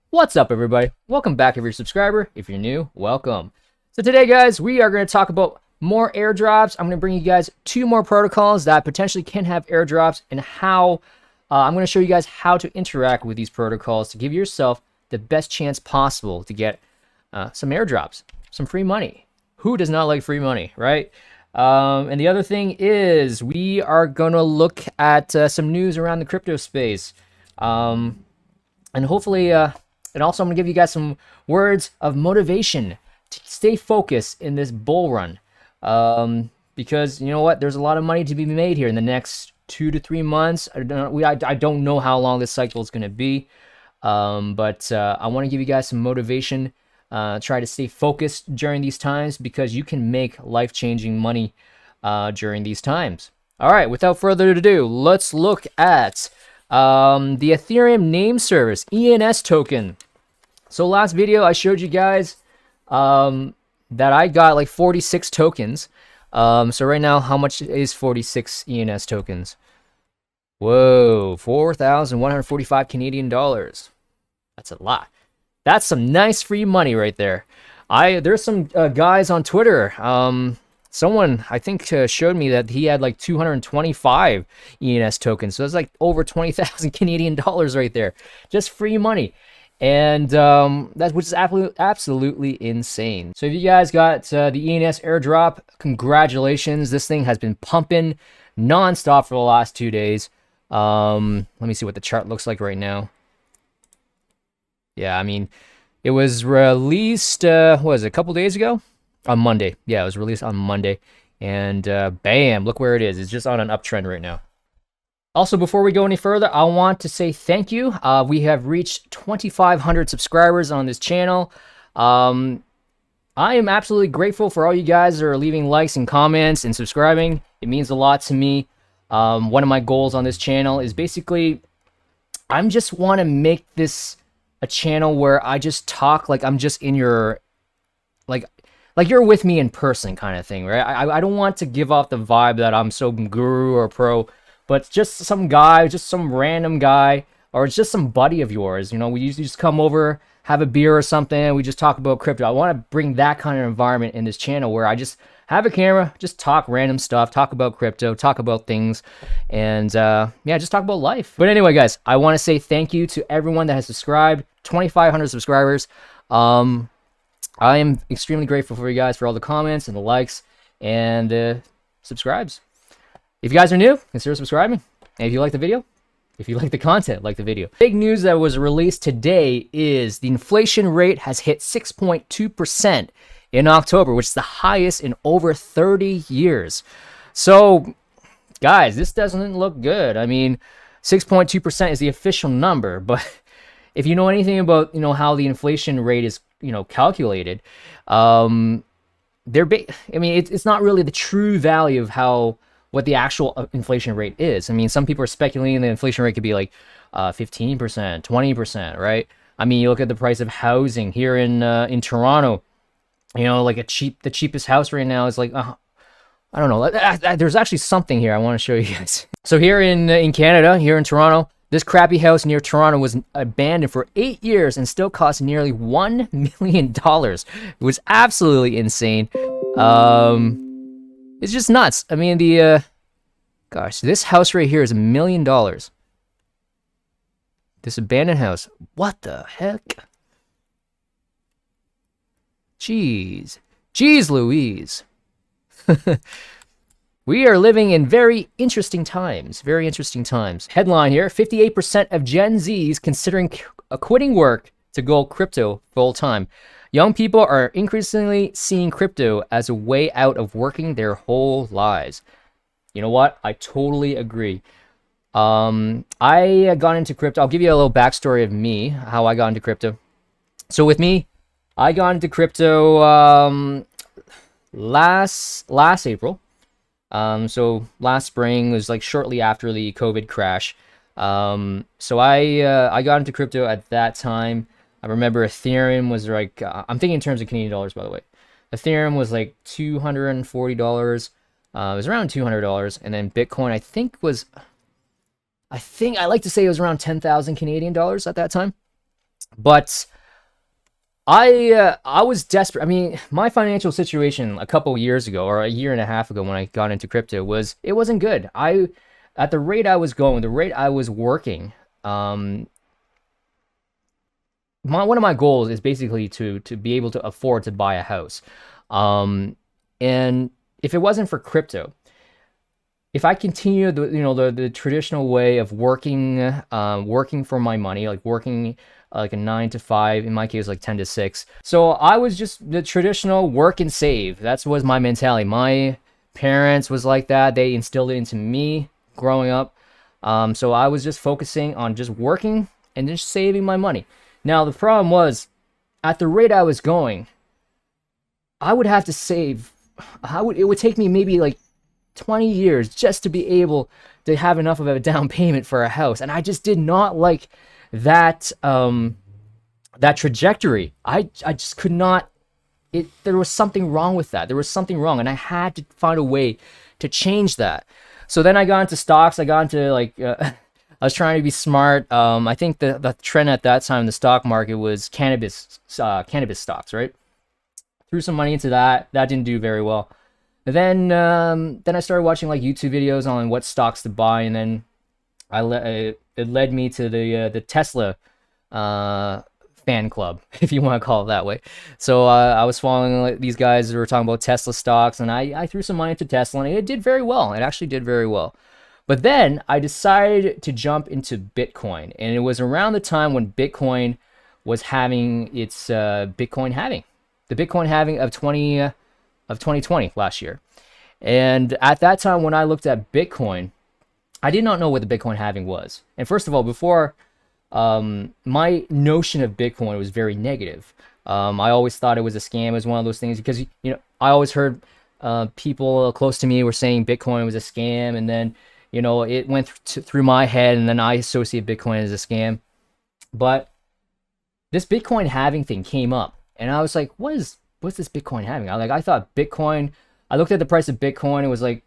What's up, everybody? Welcome back if you're a subscriber. If you're new, welcome. So today, guys, we are going to talk about more airdrops. I'm going to bring you guys two more protocols that potentially can have airdrops and how I'm going to show you guys how to interact with these protocols to give yourself the best chance possible to get some airdrops, some free money. Who does not like free money, right? And the other thing is we are going to look at some news around the crypto space. And hopefully, and also I'm going to give you guys some words of motivation to stay focused in this bull run. Because you know what? There's a lot of money to be made here in the next 2 to 3 months. I don't know how long this cycle is going to be. But I want to give you guys some motivation. Try to stay focused during these times because you can make life-changing money during these times. All right, without further ado, let's look at the Ethereum name service, ENS token. So last video I showed you guys that I got like 46 tokens. So right now, how much is 46 ENS tokens? Whoa, 4,145 Canadian dollars. That's a lot. That's some nice free money right there. There's some guys on Twitter. Someone I think showed me that he had like 225 ENS tokens. So that's like over 20,000 Canadian dollars right there. Just free money. And which is absolutely insane. So if you guys got the ENS airdrop, congratulations. This thing has been pumping nonstop for the last 2 days. Let me see what the chart looks like right now. Yeah, I mean, it was released, what was it, a couple days ago? On Monday. Yeah, it was released on Monday. And bam, look where it is. It's just on an uptrend right now. Also, before we go any further, I want to say thank you. We have reached 2,500 subscribers on this channel. I am absolutely grateful for all you guys that are leaving likes and comments and subscribing. It means a lot to me. One of my goals on this channel is basically, I just want to make this a channel where I just talk like I'm just in your, like you're with me in person kind of thing, right? I don't want to give off the vibe that I'm some guru or pro, but just some guy, just some random guy, or it's just some buddy of yours. You know, we usually just come over, have a beer or something, and we just talk about crypto. I want to bring that kind of environment in this channel where I just have a camera, just talk random stuff, talk about crypto, talk about things, and yeah, just talk about life. But anyway, guys, I want to say thank you to everyone that has subscribed. 2,500 subscribers. I am extremely grateful for you guys for all the comments and the likes and subscribes. If you guys are new, consider subscribing. And if you like the video, if you like the content, like the video. Big news that was released today is the inflation rate has hit 6.2% in October, which is the highest in over 30 years. So, guys, this doesn't look good. I mean, 6.2% is the official number, but if you know anything about, how the inflation rate is, calculated, I mean, it's not really the true value of what the actual inflation rate is. I mean, some people are speculating the inflation rate could be like 15%, 20%, right? I mean, you look at the price of housing here in Toronto. Like the cheapest house right now is like, I don't know. There's actually something here I want to show you guys. So here in Canada, here in Toronto, this crappy house near Toronto was abandoned for 8 years and still cost nearly $1 million. It was absolutely insane. It's just nuts. I mean, gosh, this house right here is $1 million. This abandoned house. What the heck? Jeez Louise. We are living in very interesting times. Very interesting times. Headline here, 58% of Gen Zs considering quitting work to go crypto full time. Young people are increasingly seeing crypto as a way out of working their whole lives. You know what? I totally agree. I got into crypto. I'll give you a little backstory of me, how I got into crypto. So with me, I got into crypto last April. So last spring was like shortly after the COVID crash. So I got into crypto at that time. I remember Ethereum was like, I'm thinking in terms of Canadian dollars, by the way. Ethereum was like $240. It was around $200. And then Bitcoin, I like to say it was around 10,000 Canadian dollars at that time. But I was desperate. I mean, my financial situation a couple years ago, or a year and a half ago, when I got into crypto, it wasn't good. At the rate I was going, the rate I was working, um, one of my goals is basically to be able to afford to buy a house. Um, and if it wasn't for crypto, if I continue the traditional way of working for my money, like working like a 9 to 5, in my case like 10 to 6. So I was just the traditional work and save. That was my mentality. My parents was like that. They instilled it into me growing up. So I was just focusing on just working and just saving my money. Now the problem was, at the rate I was going, I would have to save. It would take me maybe like 20 years just to be able to have enough of a down payment for a house, and I just did not like that that trajectory. I just could not. There was something wrong with that. There was something wrong, and I had to find a way to change that. So then I got into stocks. I got into I was trying to be smart. I think the trend at that time in the stock market was cannabis stocks, right? Threw some money into that. That didn't do very well. Then I started watching like YouTube videos on what stocks to buy, and then it led me to the Tesla fan club, if you want to call it that way. So I was following like, these guys who were talking about Tesla stocks, and I threw some money into Tesla, and it did very well. It actually did very well. But then I decided to jump into Bitcoin, and it was around the time when Bitcoin was having its Bitcoin halving, the Bitcoin halving of 2020 last year. And at that time, when I looked at Bitcoin, I did not know what the Bitcoin halving was. And first of all, before my notion of Bitcoin was very negative. I always thought it was a scam. It was one of those things because I always heard people close to me were saying Bitcoin was a scam, and then it went through my head, and then I associate Bitcoin as a scam. But this Bitcoin halving thing came up, and I was like, what's this Bitcoin halving? I thought Bitcoin. I looked at the price of Bitcoin. It was like,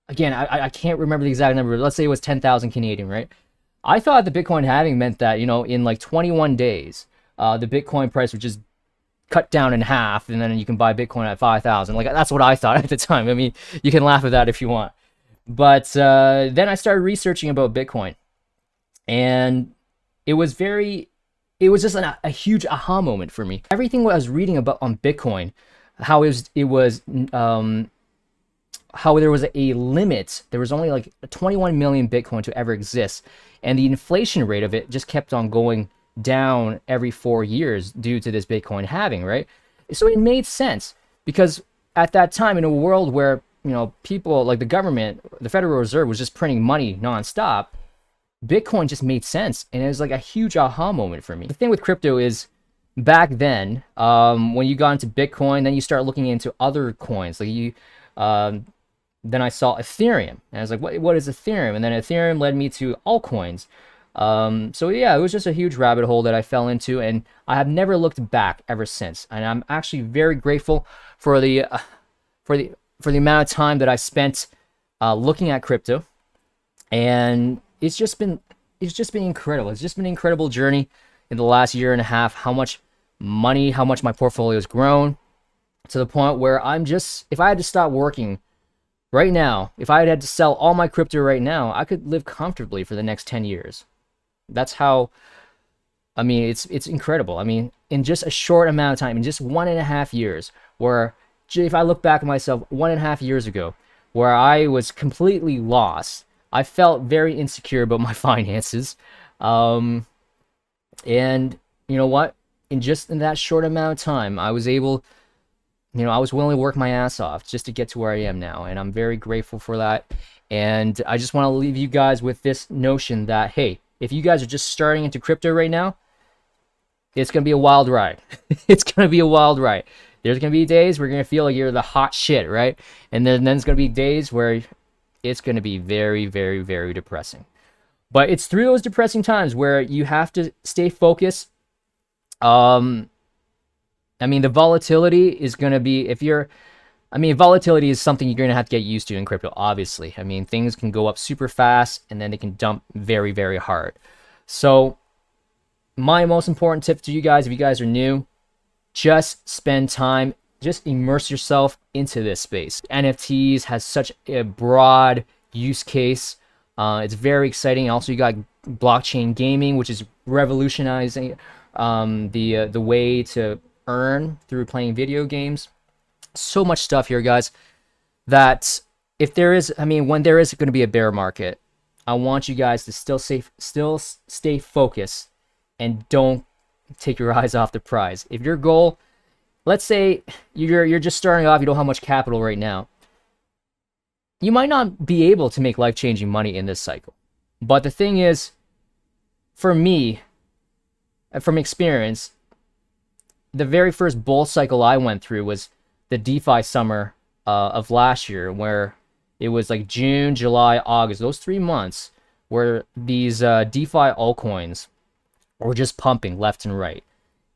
again, I can't remember the exact number. Let's say it was 10,000 Canadian, right? I thought the Bitcoin halving meant that in like 21 days, the Bitcoin price would just cut down in half, and then you can buy Bitcoin at 5,000. Like, that's what I thought at the time. I mean, you can laugh at that if you want. But then I started researching about Bitcoin, and it was just a huge aha moment for me. Everything I was reading about on Bitcoin, how how there was a limit. There was only like 21 million Bitcoin to ever exist, and the inflation rate of it just kept on going down every 4 years due to this Bitcoin halving, right? So it made sense, because at that time, in a world where people like the government, the Federal Reserve, was just printing money nonstop, Bitcoin just made sense, and it was like a huge aha moment for me. The thing with crypto is, back then, when you got into Bitcoin, then you start looking into other coins. Then I saw Ethereum, and I was like, what is Ethereum? And then Ethereum led me to altcoins. So yeah, it was just a huge rabbit hole that I fell into, and I have never looked back ever since. And I'm actually very grateful for the amount of time that I spent looking at crypto, and it's just been incredible. It's just been an incredible journey in the last year and a half. How much my portfolio has grown, to the point where if I had to stop working right now, if I had to sell all my crypto right now, I could live comfortably for the next 10 years. That's how, I mean, it's incredible. I mean, in just a short amount of time, in just 1.5 years, where if I look back at myself 1.5 years ago, where I was completely lost, I felt very insecure about my finances. And you know what? In that short amount of time, I was able, I was willing to work my ass off just to get to where I am now. And I'm very grateful for that. And I just want to leave you guys with this notion that, hey, if you guys are just starting into crypto right now, it's going to be a wild ride. It's going to be a wild ride. There's going to be days where you're going to feel like you're the hot shit, right? And then there's going to be days where it's going to be very, very, very depressing. But it's through those depressing times where you have to stay focused. I mean, the volatility is going to be, volatility is something you're going to have to get used to in crypto, obviously. I mean, things can go up super fast, and then they can dump very, very hard. So My most important tip to you guys, if you guys are new, just spend time, just immerse yourself into this space. NFTs has such a broad use case. It's very exciting. Also, you got blockchain gaming, which is revolutionizing the way to earn through playing video games. So much stuff here, guys, that if there is, I mean, when there is going to be a bear market, I want you guys to still stay focused and don't take your eyes off the prize. If your goal, let's say you're just starting off, you don't have much capital right now, you might not be able to make life-changing money in this cycle. But the thing is, for me, from experience, the very first bull cycle I went through was the DeFi summer of last year, where it was like June, July, August, those 3 months where these DeFi altcoins were just pumping left and right.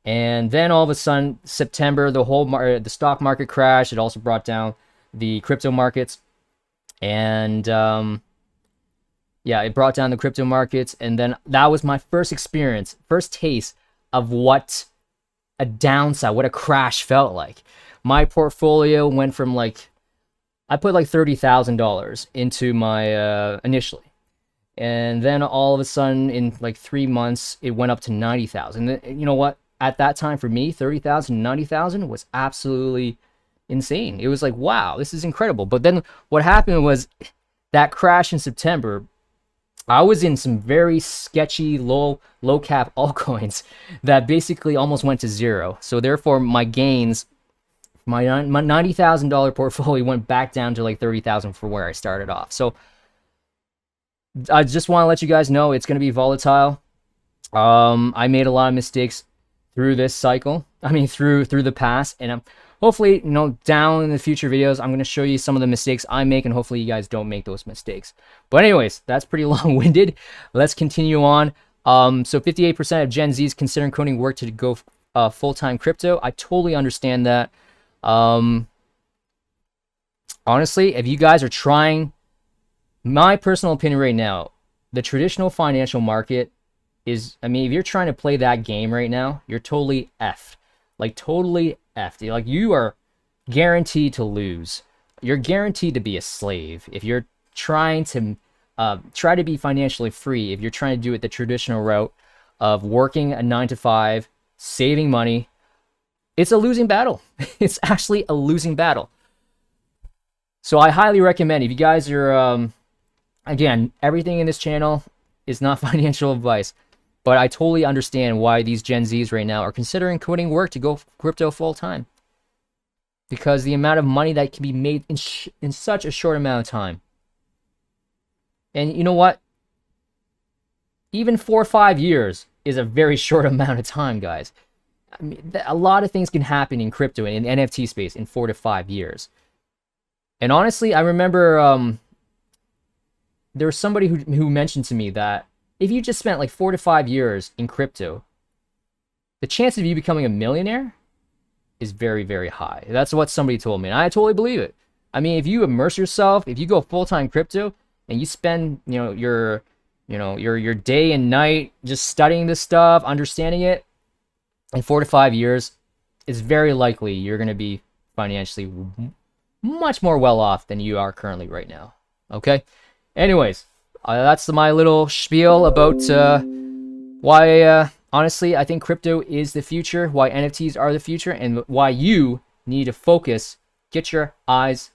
And then all of a sudden, September, the stock market crashed. It also brought down the crypto markets. And yeah, it brought down the crypto markets. And then that was my first experience, first taste of what a downside, what a crash felt like. My portfolio went from like, I put like $30,000 into my initially. And then all of a sudden, in like 3 months, it went up to 90,000. You know what? At that time, for me, 30,000 to 90,000 was absolutely insane. It was like, wow, this is incredible. But then what happened was that crash in September, I was in some very sketchy low cap altcoins that basically almost went to zero. So therefore, my gains, my $90,000 portfolio went back down to like 30,000 for where I started off. So I just want to let you guys know it's going to be volatile. I made a lot of mistakes through this cycle. I mean, through the past, and I'm hopefully, you know, down in the future videos, I'm going to show you some of the mistakes I make, and hopefully you guys don't make those mistakes. But anyways, that's pretty long-winded. Let's continue on. So 58% of Gen Zs considering coding work to go full-time crypto. I totally understand that. Honestly, if you guys are trying, my personal opinion right now, the traditional financial market is, I mean, if you're trying to play that game right now, you're totally effed. Like, totally effed. Like, you are guaranteed to lose. You're guaranteed to be a slave. If you're trying to try to be financially free, if you're trying to do it the traditional route of working a 9 to 5, saving money, it's a losing battle. It's actually a losing battle. So I highly recommend, if you guys are, again, everything in this channel is not financial advice, but I totally understand why these Gen Zs right now are considering quitting work to go crypto full time. Because the amount of money that can be made in such a short amount of time. And you know what? Even 4 or 5 years is a very short amount of time, guys. I mean, a lot of things can happen in crypto and in NFT space in 4 to 5 years. And honestly, I remember there was somebody who mentioned to me that if you just spent like 4 to 5 years in crypto, the chance of you becoming a millionaire is very, very high. That's what somebody told me, and I totally believe it. I mean, if you immerse yourself, if you go full-time crypto and you spend, your day and night just studying this stuff, understanding it, in 4 to 5 years, it's very likely you're going to be financially much more well off than you are currently right now. Okay? Anyways, that's my little spiel about why, honestly, I think crypto is the future, why NFTs are the future, and why you need to focus, get your eyes,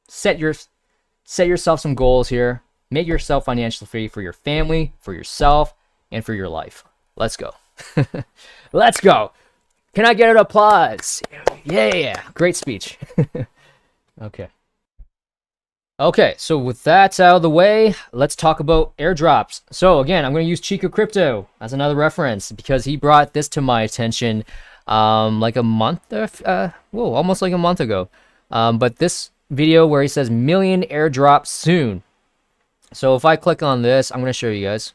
set yourself some goals here, make yourself financially free for your family, for yourself, and for your life. Let's go. Let's go. Can I get an applause? Yeah. Great speech. Okay, so with that out of the way, let's talk about airdrops. So again, I'm going to use Chico Crypto as another reference because he brought this to my attention like a month, almost like a month ago. But this video where he says million airdrops soon. So if I click on this, I'm going to show you guys.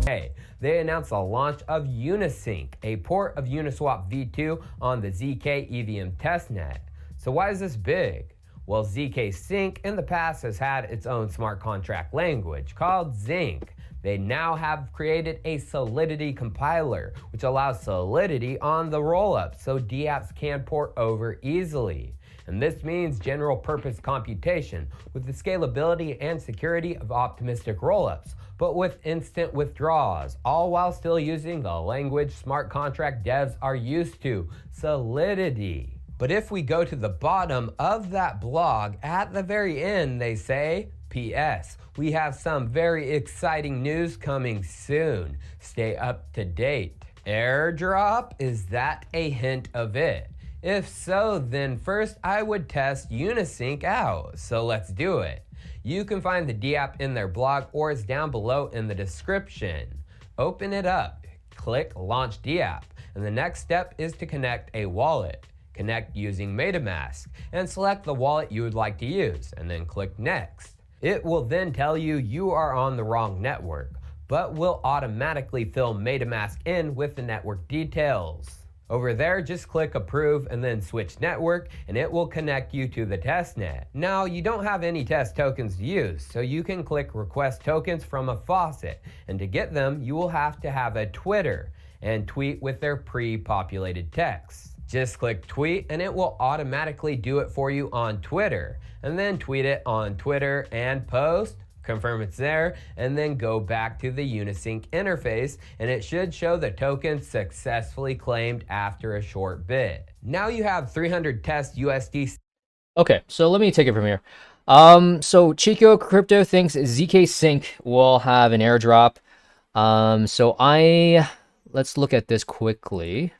Hey, they announced the launch of UniSync, a port of Uniswap v2 on the zk EVM testnet. So why is this big? Well, zkSync in the past has had its own smart contract language called Zinc They now have created a Solidity compiler, which allows Solidity on the rollup so dApps can port over easily. And this means general purpose computation with the scalability and security of optimistic rollups, but with instant withdrawals, all while still using the language smart contract devs are used to, Solidity. But if we go to the bottom of that blog, at the very end, they say, P.S. We have some very exciting news coming soon. Stay up to date. Airdrop? Is that a hint of it? If so, then first I would test UniSync out. So let's do it. You can find the dApp in their blog or it's down below in the description. Open it up, click Launch dApp, and the next step is to connect a wallet. Connect using Metamask and select the wallet you would like to use and then click Next. It will then tell you you are on the wrong network, but will automatically fill Metamask in with the network details. Over there, just click Approve and then switch network and it will connect you to the testnet. Now, you don't have any test tokens to use, so you can click Request Tokens from a faucet, and to get them, you will have to have a Twitter and tweet with their pre-populated text. Just click tweet and it will automatically do it for you on Twitter. And then tweet it on Twitter and post, confirm it's there, and then go back to the UniSync interface and it should show the token successfully claimed after a short bit. Now you have 300 test USD. Okay, so let me take it from here. So Chico Crypto thinks zkSync will have an airdrop. Let's look at this quickly.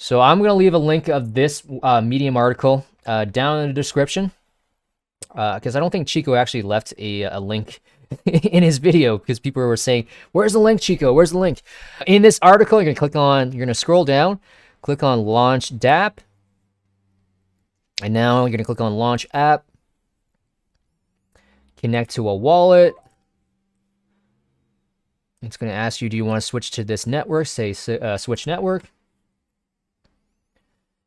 So I'm going to leave a link of this Medium article down in the description because I don't think Chico actually left a link in his video because people were saying, where's the link, Chico? Where's the link? In this article, you're going to scroll down, click on Launch dApp, and now you're going to click on Launch App, connect to a wallet. It's going to ask you, do you want to switch to this network? Say switch network.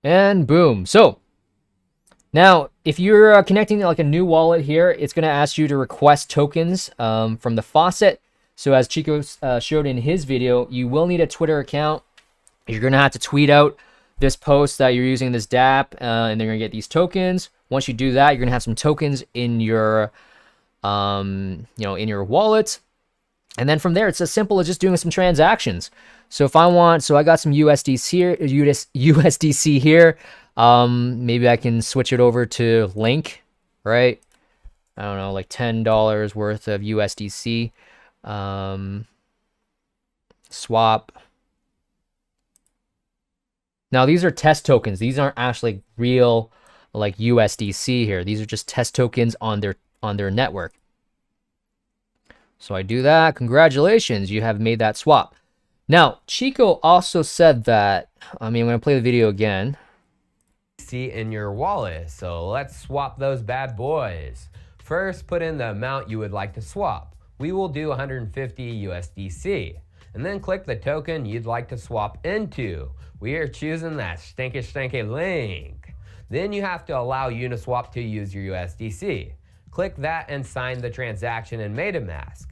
And boom. So now if you're connecting like a new wallet here, it's going to ask you to request tokens from the faucet. So as Chico showed in his video, you will need a Twitter account. You're going to have to tweet out this post that you're using this dApp and they're going to get these tokens. Once you do that, you're going to have some tokens in your in your wallet. And then from there, it's as simple as just doing some transactions. So if I want, I got some USDC here. Maybe I can switch it over to Link, right? I don't know, like $10 worth of USDC. Swap. Now these are test tokens. These aren't actually real like USDC here. These are just test tokens on their network. So I do that. Congratulations, you have made that swap. Now, Chico also said that, I'm going to play the video again. See in your wallet. So let's swap those bad boys. First, put in the amount you would like to swap. We will do 150 USDC. And then click the token you'd like to swap into. We are choosing that stinky link. Then you have to allow Uniswap to use your USDC. Click that and sign the transaction in Metamask.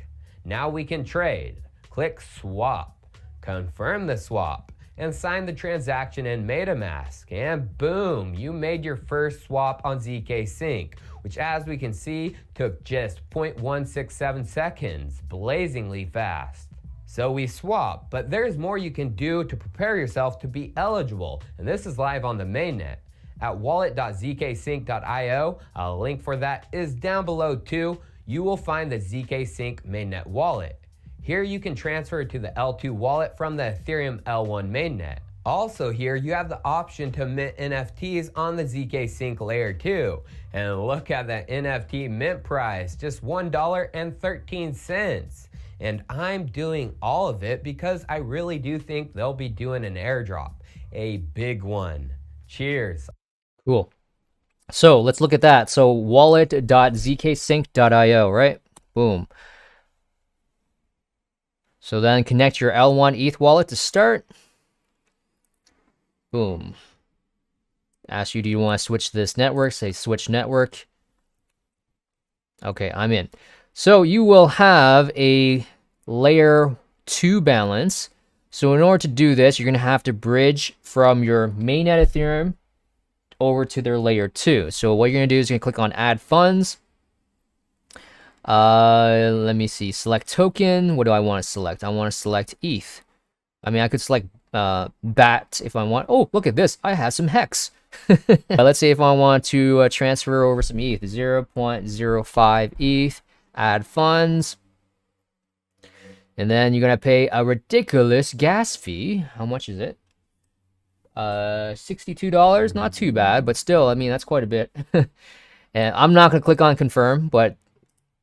Now we can trade. Click Swap. Confirm the swap and sign the transaction in Metamask. And boom, you made your first swap on zkSync, which as we can see took just 0.167 seconds, blazingly fast. So we swap, but there's more you can do to prepare yourself to be eligible, and this is live on the mainnet. At wallet.zkSync.io, a link for that is down below too. You will find the zkSync mainnet wallet. Here you can transfer to the L2 wallet from the Ethereum L1 mainnet. Also here you have the option to mint NFTs on the zkSync layer 2. And look at that NFT mint price, just $1.13. And I'm doing all of it because I really do think they'll be doing an airdrop, a big one. Cheers. Cool. So let's look at that. So wallet.zkSync.io, right? Boom. So then connect your L1 ETH wallet to start. Boom. Ask you, do you want to switch to this network? Say switch network. Okay, I'm in. So you will have a layer 2 balance. So in order to do this, you're going to have to bridge from your mainnet Ethereum over to their layer 2. So what you're going to do is you're going to click on add funds. Let me see, select token. What do I want to select? I want to select ETH. I mean, I could select BAT if I want. Oh, look at this. I have some HEX. Let's say if I want to transfer over some ETH, 0.05 ETH, add funds. And then you're going to pay a ridiculous gas fee. How much is it? $62. Not too bad, but still, I mean, that's quite a bit. And I'm not going to click on confirm, but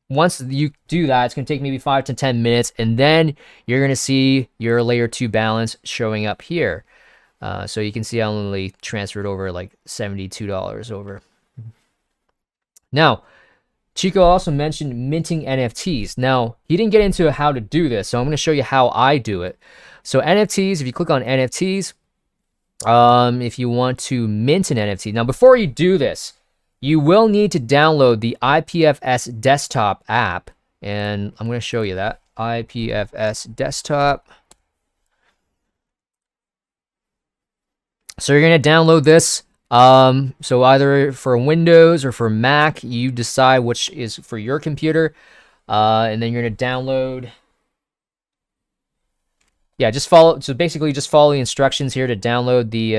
once you do that, it's going to take maybe 5 to 10 minutes, and then you're going to see your layer 2 balance showing up here. So you can see I only transferred over like $72 over. Now, Chico also mentioned minting NFTs. Now, he didn't get into how to do this, so I'm going to show you how I do it. So NFTs, if you click on NFTs, if you want to mint an NFT. Now, before you do this, you will need to download the IPFS desktop app, and I'm going to show you that. IPFS desktop. So you're going to download this. So either for Windows or for Mac, you decide which is for your computer. And then you're going to download. Yeah, just follow. So basically just follow the instructions here to download the,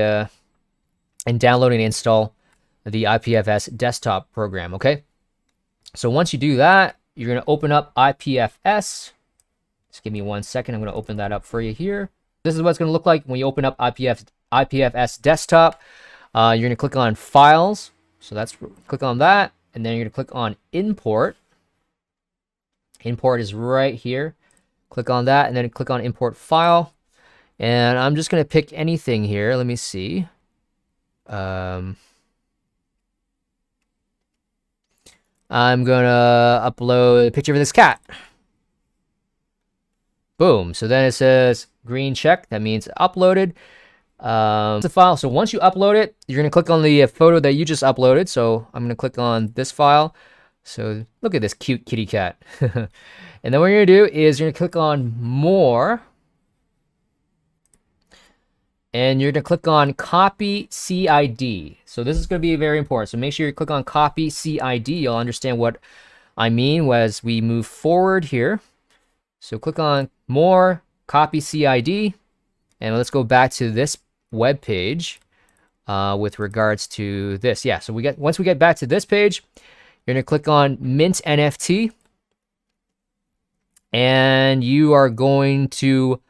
and download and install the IPFS desktop program. Okay. So once you do that, you're going to open up IPFS. Just give me 1 second. I'm going to open that up for you here. This is what it's going to look like when you open up IPFS desktop. You're going to click on files. So click on that. And then you're going to click on import. Import is right here. Click on that and then click on import file. And I'm just going to pick anything here. Let me see. I'm going to upload a picture of this cat. Boom. So then it says green check. That means uploaded. It's a file. So once you upload it, you're going to click on the photo that you just uploaded. So I'm going to click on this file. So look at this cute kitty cat. And then what you're going to do is you're going to click on more. And you're going to click on copy CID. So this is going to be very important. So make sure you click on copy CID. You'll understand what I mean as we move forward here. So click on more, copy CID. And let's go back to this web page with regards to this. Yeah, so once we get back to this page, you're going to click on Mint NFT. And you are going to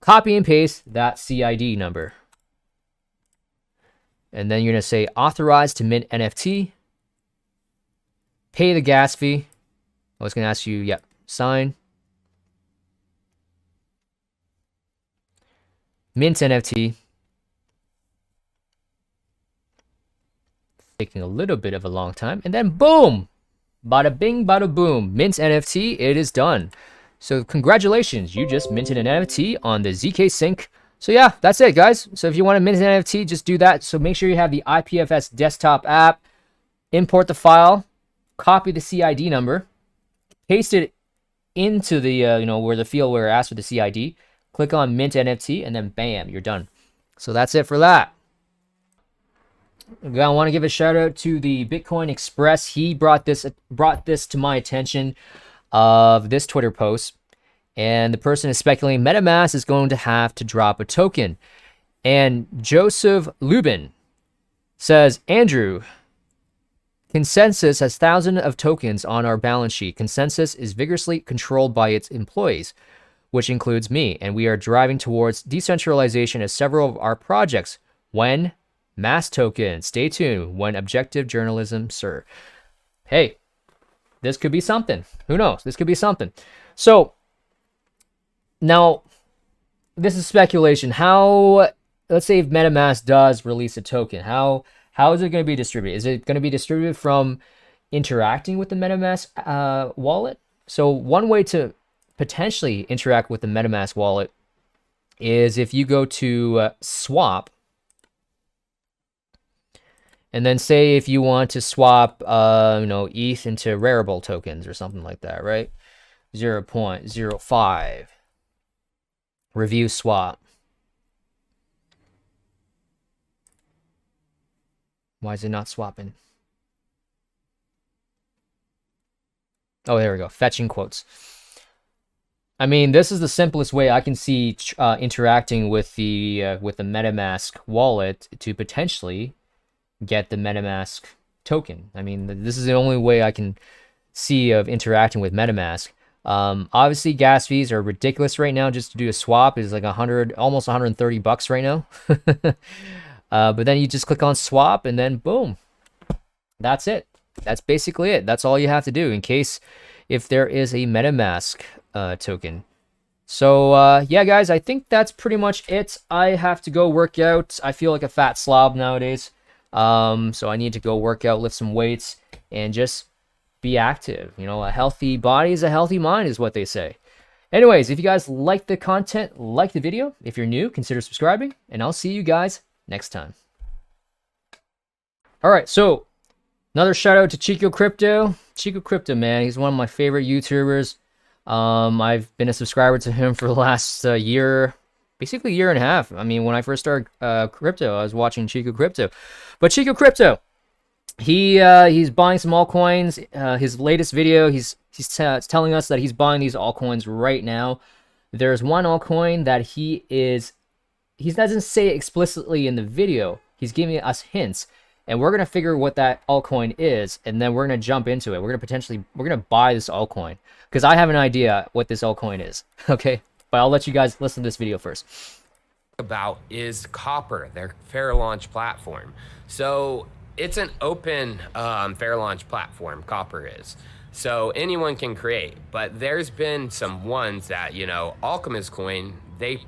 copy and paste that CID number. And then you're going to say authorize to mint NFT. Pay the gas fee. I was going to ask you, yep, sign. Mint NFT. Taking a little bit of a long time. And then boom! Bada bing, bada boom. Mint NFT, it is done. So congratulations, you just minted an NFT on the zkSync. So yeah, that's it, guys. So if you want to mint an NFT, just do that. So make sure you have the IPFS desktop app. Import the file. Copy the CID number. Paste it into the, where the field where it asks for the CID. Click on Mint NFT, and then bam, you're done. So that's it for that. I want to give a shout out to the Bitcoin Express. He brought this to my attention of this Twitter post, and the person is speculating Metamask is going to have to drop a token. And Joseph Lubin says, Andrew, Consensus has thousands of tokens on our balance sheet. Consensus is vigorously controlled by its employees, which includes me, and we are driving towards decentralization of several of our projects. When? Mass token. Stay tuned. When objective journalism, sir. Hey, this could be something. Who knows? This could be something. So, now, this is speculation. How, let's say if MetaMask does release a token, how is it going to be distributed? Is it going to be distributed from interacting with the MetaMask wallet? So, one way to potentially interact with the MetaMask wallet is if you go to swap, And then say if you want to swap, you know, ETH into Rarible tokens or something like that, right? 0.05. Review swap. Why is it not swapping? Oh, there we go. Fetching quotes. I mean, this is the simplest way I can see interacting with the MetaMask wallet to potentially get the MetaMask token. I mean, this is the only way I can see of interacting with MetaMask. Obviously, gas fees are ridiculous right now. Just to do a swap is like almost 130 bucks right now. But then you just click on swap and then boom, that's it. That's basically it. That's all you have to do in case if there is a MetaMask token. So yeah, guys, I think that's pretty much it. I have to go work out. I feel like a fat slob nowadays. So I need to go work out, lift some weights, and just be active. You know, a healthy body is a healthy mind is what they say. Anyways, if you guys like the content, like the video. If you're new, consider subscribing, and I'll see you guys next time. All right, so another shout out to Chico Crypto. Chico Crypto, man, he's one of my favorite YouTubers. I've been a subscriber to him for the last year, basically year and a half. I mean, when I first started crypto, I was watching Chico Crypto. But Chico Crypto, he's buying some altcoins. His latest video, he's telling us that he's buying these altcoins right now. There's one altcoin that he doesn't say it explicitly in the video. He's giving us hints. And we're going to figure what that altcoin is, and then we're going to jump into it. We're going to buy this altcoin, because I have an idea what this altcoin is, okay? But I'll let you guys listen to this video first. About is Copper, their fair launch platform. So it's an open fair launch platform, Copper is. So anyone can create, but there's been some ones that, you know, Alchemist Coin, they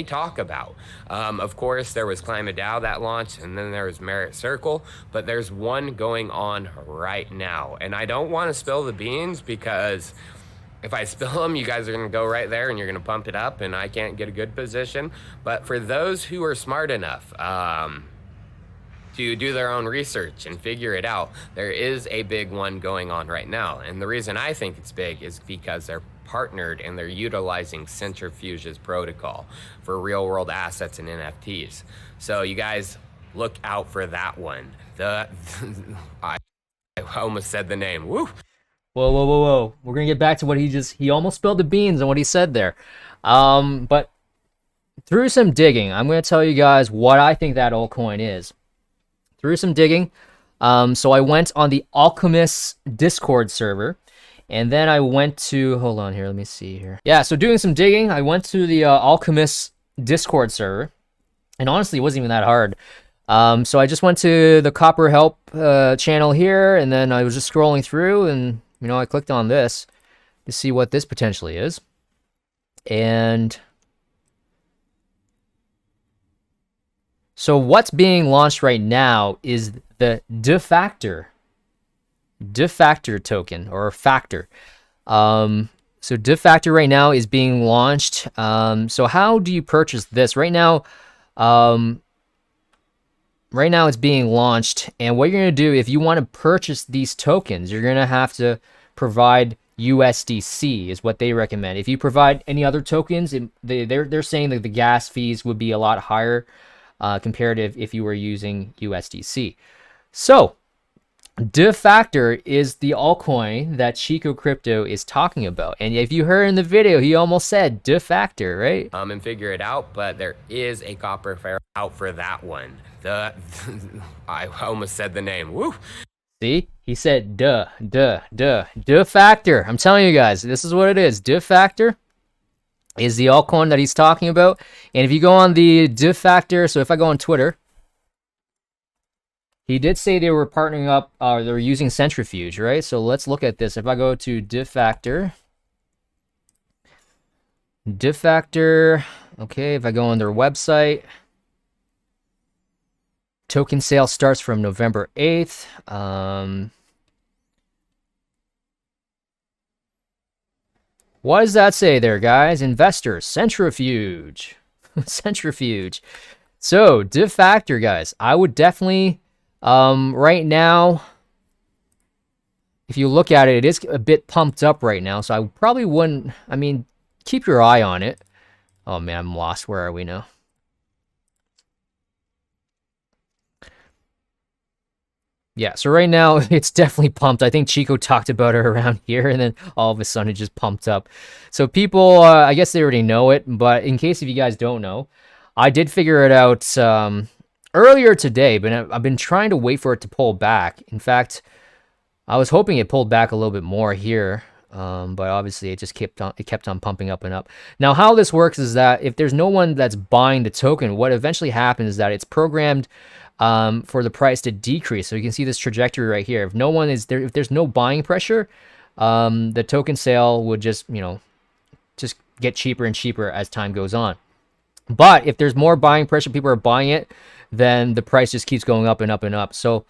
talk about. Of course, there was Climb a DAO that launched, and then there was Merit Circle, but there's one going on right now. And I don't want to spill the beans, because if I spill them, you guys are going to go right there and you're going to pump it up, and I can't get a good position. But for those who are smart enough to do their own research and figure it out, there is a big one going on right now. And the reason I think it's big is because they're partnered and they're utilizing Centrifuge's protocol for real world assets and NFTs. So you guys look out for that one. I almost said the name. Woo! Whoa. We're going to get back to what he almost spilled the beans on what he said there. But through some digging, I'm going to tell you guys what I think that altcoin is. Through some digging, so I went on the Alchemist Discord server. And then I went to, hold on here, let me see here. Yeah, so doing some digging, I went to the Alchemist Discord server. And honestly, it wasn't even that hard. So I just went to the Copper Help channel here, and then I was just scrolling through, and, you know, I clicked on this to see what this potentially is. And so what's being launched right now is the Defactor token, or Factor. So Defactor right now is being launched. So how do you purchase this? Right now it's being launched, and what you're going to do, if you want to purchase these tokens, you're going to have to provide USDC is what they recommend. If you provide any other tokens, they're saying that the gas fees would be a lot higher comparative if you were using USDC. So Defactor is the altcoin that Chico Crypto is talking about. And if you heard in the video, he almost said Defactor, right? And figure it out, but there is a Copper fair out for that one. I almost said the name. Woo! See? He said Defactor. I'm telling you guys, this is what it is. Defactor is the altcoin that he's talking about. And if you go on the Defactor, so if I go on Twitter, he did say they were partnering up, they were using Centrifuge, right? So let's look at this. If I go to Defactor, okay, if I go on their website, token sale starts from November 8th. What does that say there, guys? Investors, Centrifuge. Centrifuge. So, Defactor, guys, I would definitely Right now, if you look at it, it is a bit pumped up right now, so I probably wouldn't, I mean, keep your eye on it. Oh man, I'm lost. Where are we now? Yeah, so right now it's definitely pumped. I think Chico talked about it around here, and then all of a sudden it just pumped up. So people, I guess they already know it, but in case if you guys don't know, I did figure it out earlier today, but I've been trying to wait for it to pull back. In fact, I was hoping it pulled back a little bit more here, but obviously it just kept on pumping up and up. Now, how this works is that if there's no one that's buying the token, what eventually happens is that it's programmed for the price to decrease. So you can see this trajectory right here. If no one is there, if there's no buying pressure, the token sale would just, just get cheaper and cheaper as time goes on. But if there's more buying pressure, people are buying it, then the price just keeps going up and up and up. So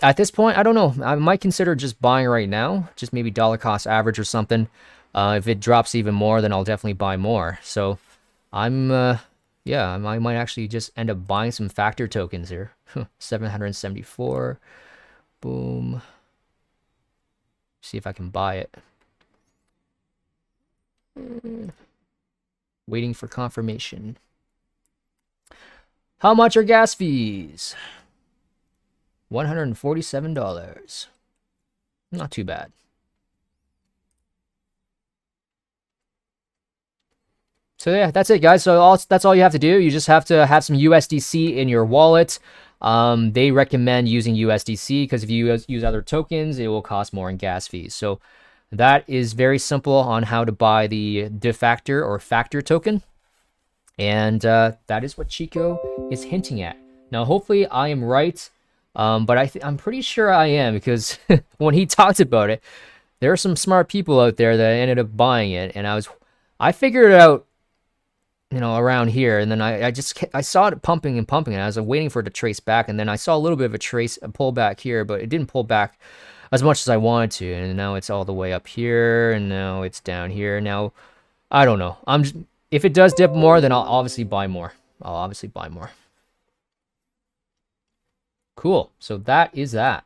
at this point, I don't know. I might consider just buying right now, just maybe dollar cost average or something. If it drops even more, then I'll definitely buy more. So yeah, I might actually just end up buying some Factor tokens here. 774. Boom. See if I can buy it. Waiting for confirmation. How much are gas fees? $147. Not too bad. So yeah, that's it, guys. So that's all you have to do. You just have to have some USDC in your wallet. They recommend using USDC because if you use other tokens, it will cost more in gas fees. So that is very simple on how to buy the Defactor or Factor token. And that is what Chico is hinting at. Now, hopefully I am right, but I'm pretty sure I am because when he talked about it, there are some smart people out there that ended up buying it, and I figured it out, around here, and then I saw it pumping and pumping, and I was waiting for it to trace back, and then I saw a little bit of a pullback here, but it didn't pull back as much as I wanted to, and now it's all the way up here, and now it's down here. Now, I don't know. If it does dip more, then I'll obviously buy more. Cool. So that is that.